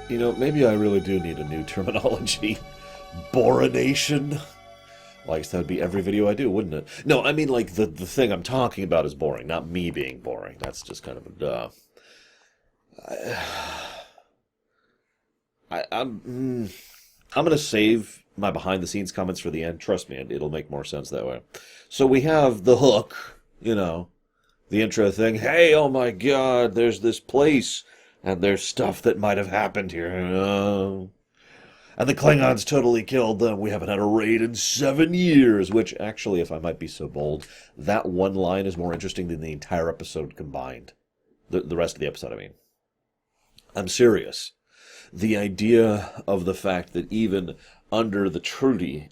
Maybe I really do need a new terminology. Borination? Well, I guess that would be every video I do, wouldn't it? No, I mean, like, the thing I'm talking about is boring, not me being boring. That's just kind of a duh. I'm gonna save my behind-the-scenes comments for the end. Trust me, it'll make more sense that way. So we have the hook, the intro thing. Hey, oh my God, there's this place, and there's stuff that might have happened here. And the Klingons totally killed them. We haven't had a raid in 7 years, which actually, if I might be so bold, that one line is more interesting than the entire episode combined. The rest of the episode, I mean. I'm serious. The idea of the fact that even under the Trudy?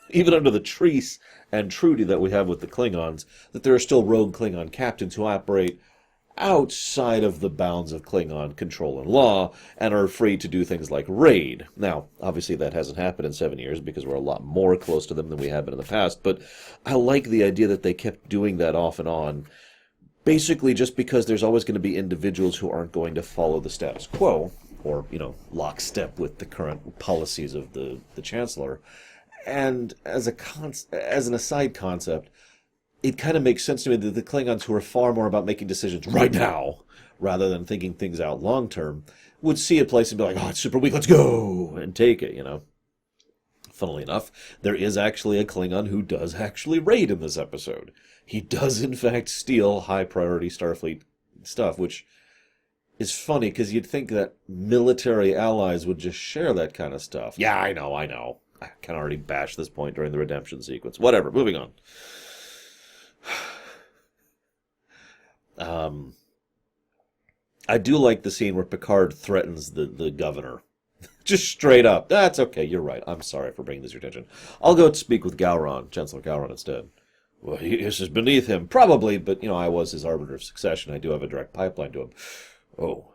Even under the Treese and Trudy that we have with the Klingons, that there are still rogue Klingon captains who operate outside of the bounds of Klingon control and law, and are free to do things like raid. Now, obviously that hasn't happened in 7 years, because we're a lot more close to them than we have been in the past, but I like the idea that they kept doing that off and on, basically just because there's always going to be individuals who aren't going to follow the status quo, or, lockstep with the current policies of the Chancellor. And as an aside concept, it kind of makes sense to me that the Klingons, who are far more about making decisions right now, rather than thinking things out long term, would see a place and be like, oh, it's super weak, let's go, and take it, Funnily enough, there is actually a Klingon who does actually raid in this episode. He does, in fact, steal high-priority Starfleet stuff, which is funny, because you'd think that military allies would just share that kind of stuff. Yeah, I know. I can already bash this point during the redemption sequence. Whatever, moving on. I do like the scene where Picard threatens the governor. Just straight up. That's okay, you're right. I'm sorry for bringing this to your attention. I'll go speak with Chancellor Gowron instead. Well, this is beneath him. Probably, but, I was his arbiter of succession. I do have a direct pipeline to him. Oh.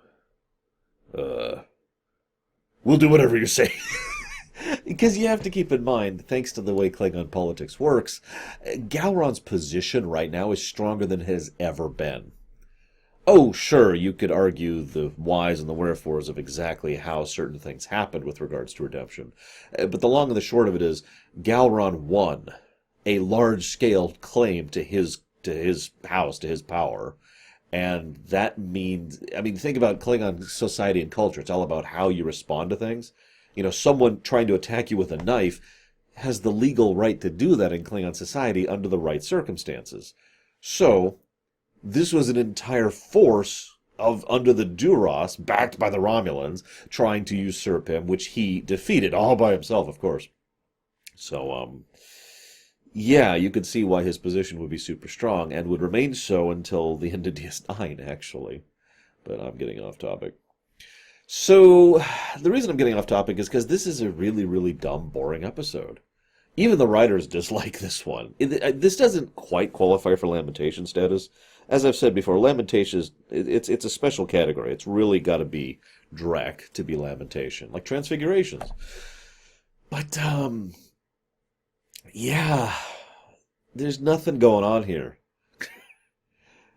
We'll do whatever you say. Because you have to keep in mind, thanks to the way Klingon politics works, Gowron's position right now is stronger than it has ever been. Oh, sure, you could argue the whys and the wherefores of exactly how certain things happened with regards to redemption. But the long and the short of it is, Gowron won a large-scale claim to his house, to his power. And that means, think about Klingon society and culture. It's all about how you respond to things. Someone trying to attack you with a knife has the legal right to do that in Klingon society under the right circumstances. So, this was an entire force under the Duras, backed by the Romulans, trying to usurp him, which he defeated, all by himself, of course. So, yeah, you could see why his position would be super strong, and would remain so until the end of DS9, actually. But I'm getting off topic. So, the reason I'm getting off topic is because this is a really, really dumb, boring episode. Even the writers dislike this one. This doesn't quite qualify for Lamentation status. As I've said before, Lamentations, it's a special category. It's really got to be Drek to be Lamentation, like Transfigurations. But, yeah, there's nothing going on here.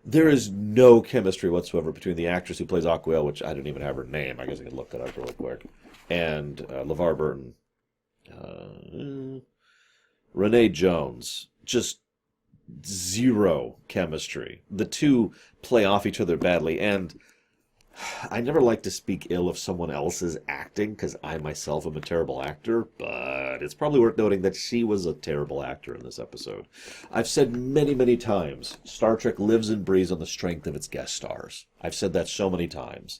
There is no chemistry whatsoever between the actress who plays Aquiel, which I don't even have her name. I guess I can look that up really quick, and LeVar Burton. Renee Jones. Just zero chemistry. The two play off each other badly, and I never like to speak ill of someone else's acting, because I myself am a terrible actor, but it's probably worth noting that she was a terrible actor in this episode. I've said many, many times, Star Trek lives and breathes on the strength of its guest stars. I've said that so many times.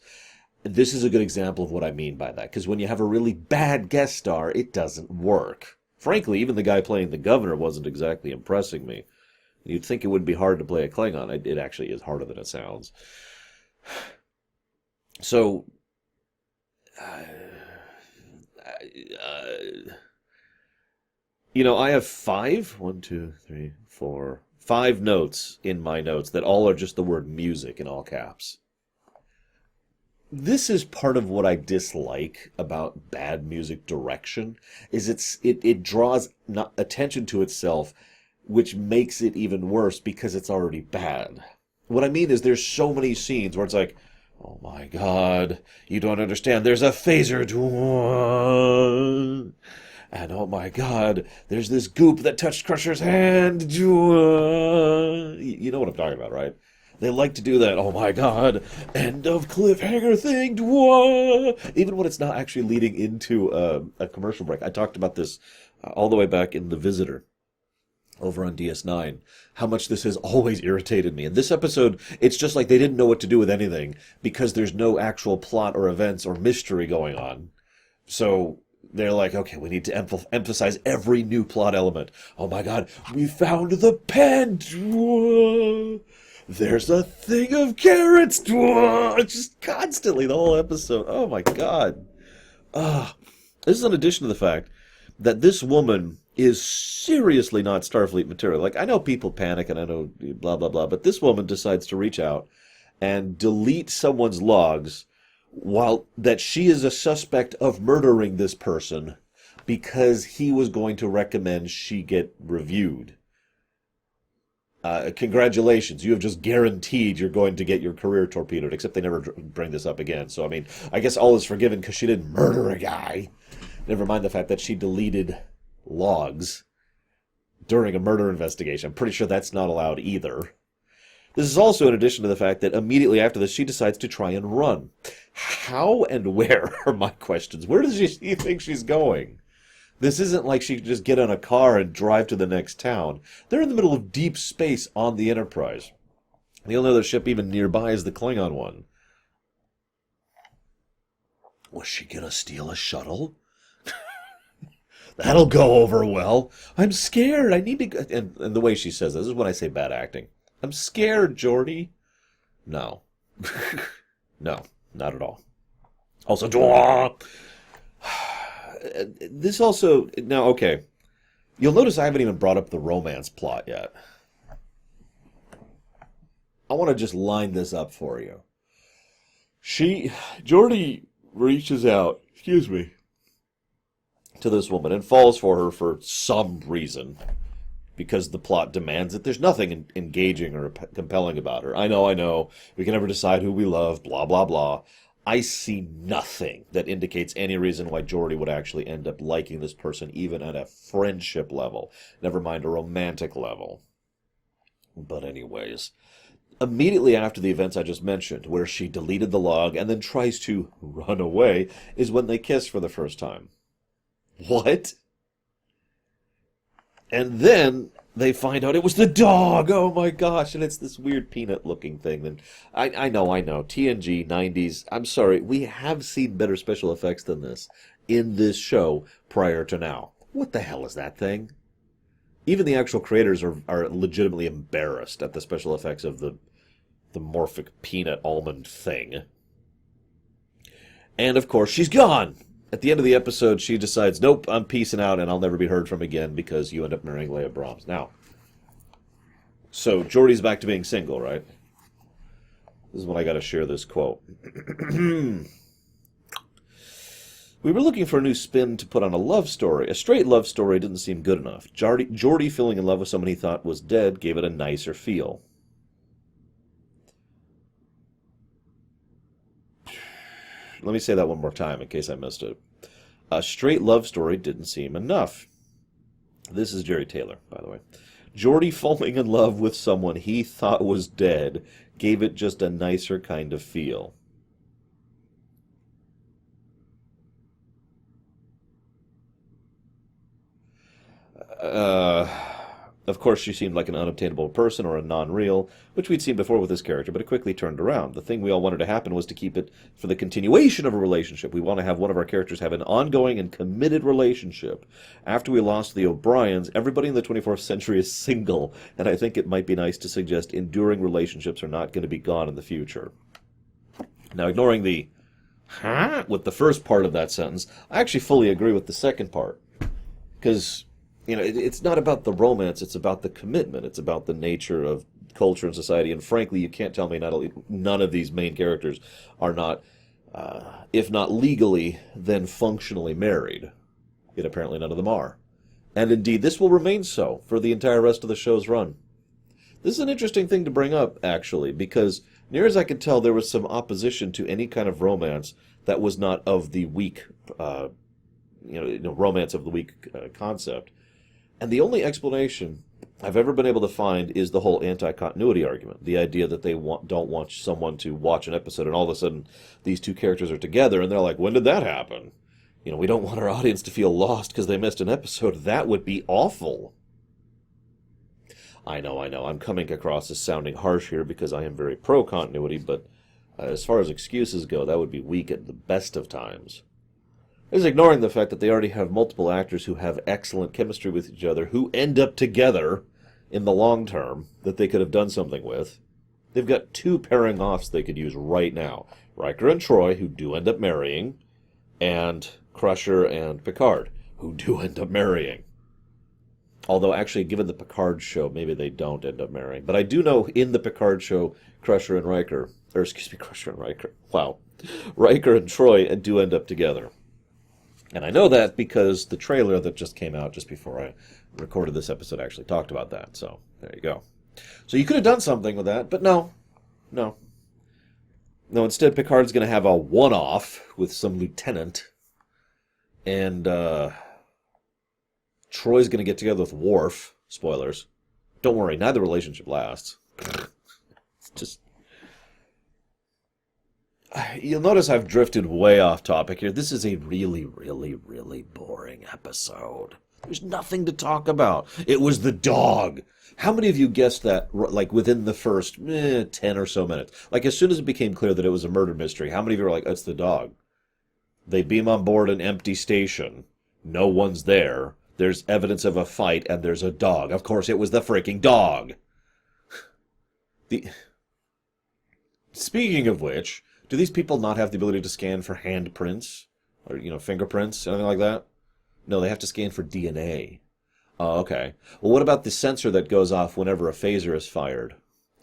This is a good example of what I mean by that, because when you have a really bad guest star, it doesn't work. Frankly, even the guy playing the governor wasn't exactly impressing me. You'd think it would be hard to play a Klingon. It actually is harder than it sounds. So, I have five notes in my notes that all are just the word music in all caps. This is part of what I dislike about bad music direction, is it draws not attention to itself, which makes it even worse because it's already bad. What I mean is there's so many scenes where it's like, Oh my god, you don't understand. There's a phaser. And oh my god, there's this goop that touched Crusher's hand. You know what I'm talking about, right? They like to do that. Oh my god, end of cliffhanger thing. Even when it's not actually leading into a commercial break. I talked about this all the way back in The Visitor over on DS9, how much this has always irritated me. In this episode, it's just like they didn't know what to do with anything because there's no actual plot or events or mystery going on. So they're like, okay, we need to emphasize every new plot element. Oh my god, we found the pen! There's a thing of carrots! Just constantly, the whole episode. Oh my god. This is in addition to the fact that this woman is seriously not Starfleet material. Like, I know people panic and I know blah, blah, blah, but this woman decides to reach out and delete someone's logs while that she is a suspect of murdering this person because he was going to recommend she get reviewed. Congratulations, you have just guaranteed you're going to get your career torpedoed, except they never bring this up again. So, I mean, I guess all is forgiven because she didn't murder a guy. Never mind the fact that she deleted logs during a murder investigation. I'm pretty sure that's not allowed either. This is also in addition to the fact that immediately after this, she decides to try and run. How and where are my questions? Where does she think she's going? This isn't like she could just get in a car and drive to the next town. They're in the middle of deep space on the Enterprise. The only other ship even nearby is the Klingon one. Was she gonna steal a shuttle? That'll go over well. I'm scared. I need to go. And the way she says this is when I say bad acting. I'm scared, Geordi. No. No, not at all. Also, this also... Now, okay. You'll notice I haven't even brought up the romance plot yet. I want to just line this up for you. Geordi reaches out, to this woman and falls for her for some reason because the plot demands it. There's nothing engaging or compelling about her. I know. We can never decide who we love, blah, blah, blah. I see nothing that indicates any reason why Geordi would actually end up liking this person, even at a friendship level, never mind a romantic level. But anyways, immediately after the events I just mentioned, where she deleted the log and then tries to run away, is when they kiss for the first time. What? And then they find out it was the dog. Oh my gosh. And it's this weird peanut looking thing. And I know. TNG, 90s. I'm sorry. We have seen better special effects than this in this show prior to now. What the hell is that thing? Even the actual creators are legitimately embarrassed at the special effects of the morphic peanut almond thing. And of course, she's gone. At the end of the episode, she decides, nope, I'm peacing out and I'll never be heard from again because you end up marrying Leia Brahms. Now, so Geordi's back to being single, right? This is when I got to share this quote. We were looking for a new spin to put on a love story. A straight love story didn't seem good enough. Geordi falling in love with someone he thought was dead gave it a nicer feel. Let me say that one more time in case I missed it. A straight love story didn't seem enough. This is Jerry Taylor, by the way. Geordi falling in love with someone he thought was dead gave it just a nicer kind of feel. Of course, she seemed like an unobtainable person or a non-real, which we'd seen before with this character, but it quickly turned around. The thing we all wanted to happen was to keep it for the continuation of a relationship. We want to have one of our characters have an ongoing and committed relationship. After we lost the O'Briens, everybody in the 24th century is single, and I think it might be nice to suggest enduring relationships are not going to be gone in the future. Now, ignoring the with the first part of that sentence, I actually fully agree with the second part. Because... it's not about the romance, it's about the commitment. It's about the nature of culture and society. And frankly, you can't tell me none of these main characters are not, if not legally, then functionally married. Yet apparently none of them are. And indeed, this will remain so for the entire rest of the show's run. This is an interesting thing to bring up, actually, because Near as I could tell, there was some opposition to any kind of romance that was not of the weak, romance of the weak concept. And the only explanation I've ever been able to find is the whole anti-continuity argument. The idea that they don't want someone to watch an episode and all of a sudden these two characters are together and they're like, when did that happen? We don't want our audience to feel lost because they missed an episode. That would be awful. I know. I'm coming across as sounding harsh here because I am very pro-continuity, but as far as excuses go, that would be weak at the best of times. Is ignoring the fact that they already have multiple actors who have excellent chemistry with each other, who end up together in the long term, that they could have done something with. They've got two pairing offs they could use right now. Riker and Troy, who do end up marrying, and Crusher and Picard, who do end up marrying. Although, actually, given the Picard show, maybe they don't end up marrying. But I do know in the Picard show, Crusher and Riker and Troy do end up together. And I know that because the trailer that just came out just before I recorded this episode actually talked about that. So, there you go. So you could have done something with that, but no. No, instead Picard's going to have a one-off with some lieutenant. And Troy's going to get together with Worf. Spoilers. Don't worry, neither relationship lasts. It's just... You'll notice I've drifted way off topic here. This is a really, really, really boring episode. There's nothing to talk about. It was the dog. How many of you guessed that, like, within the first 10 or so minutes? Like, as soon as it became clear that it was a murder mystery, how many of you were like, it's the dog? They beam on board an empty station. No one's there. There's evidence of a fight, and there's a dog. Of course, it was the freaking dog. Speaking of which... do these people not have the ability to scan for handprints? Or, fingerprints? Anything like that? No, they have to scan for DNA. Oh, okay. Well, what about the sensor that goes off whenever a phaser is fired?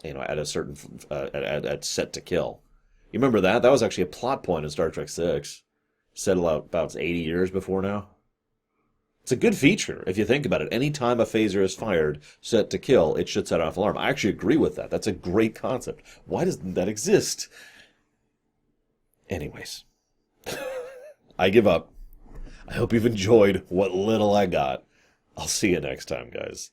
At a certain... at set to kill. You remember that? That was actually a plot point in Star Trek 6. Set about 80 years before now. It's a good feature, if you think about it. Any time a phaser is fired, set to kill, it should set off alarm. I actually agree with that. That's a great concept. Why doesn't that exist? Anyways, I give up. I hope you've enjoyed what little I got. I'll see you next time, guys.